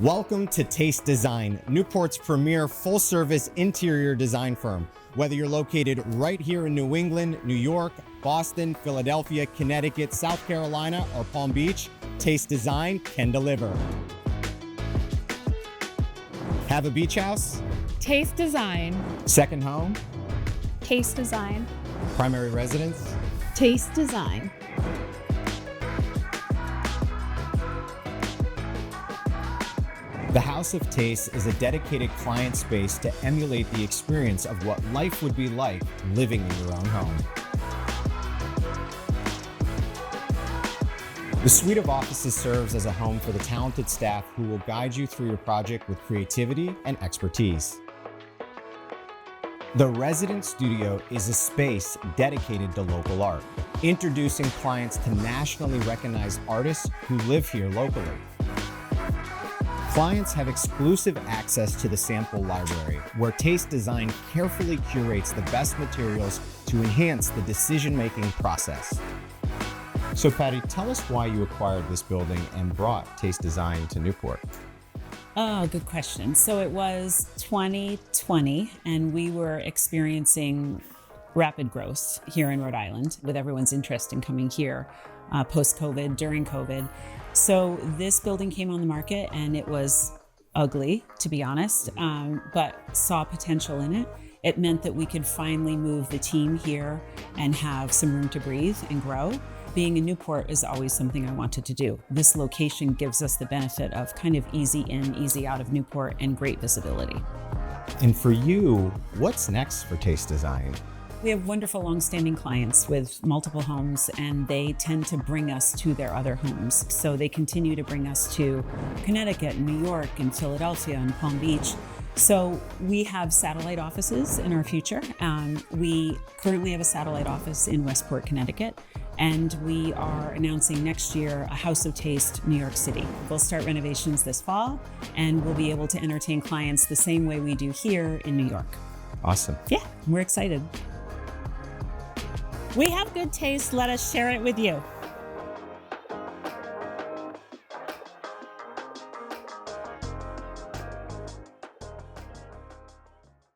Welcome to Taste Design, Newport's premier full-service interior design firm. Whether you're located right here in New England, New York, Boston, Philadelphia, Connecticut, South Carolina, or Palm Beach, Taste Design can deliver. Have a beach house? Taste Design. Second home? Taste Design. Primary residence? Taste Design. The House of Taste is a dedicated client space to emulate the experience of what life would be like living in your own home. The suite of offices serves as a home for the talented staff who will guide you through your project with creativity and expertise. The Resident Studio is a space dedicated to local art, introducing clients to nationally recognized artists who live here locally. Clients have exclusive access to the sample library, where Taste Design carefully curates the best materials to enhance the decision-making process. So Patty, tell us why you acquired this building and brought Taste Design to Newport. Oh, good question. So it was 2020, and we were experiencing rapid growth here in Rhode Island with everyone's interest in coming here post-COVID, during COVID. So this building came on the market and it was ugly, to be honest, but saw potential in it. It meant that we could finally move the team here and have some room to breathe and grow. Being in Newport is always something I wanted to do. This location gives us the benefit of kind of easy in, easy out of Newport and great visibility. And for you, what's next for Taste Design? We have wonderful longstanding clients with multiple homes, and they tend to bring us to their other homes. So they continue to bring us to Connecticut, New York, and Philadelphia, and Palm Beach. So we have satellite offices in our future. We currently have a satellite office in Westport, Connecticut, and we are announcing next year a House of Taste, New York City. We'll start renovations this fall, and we'll be able to entertain clients the same way we do here in New York. Awesome. Yeah, we're excited. We have good taste. Let us share it with you.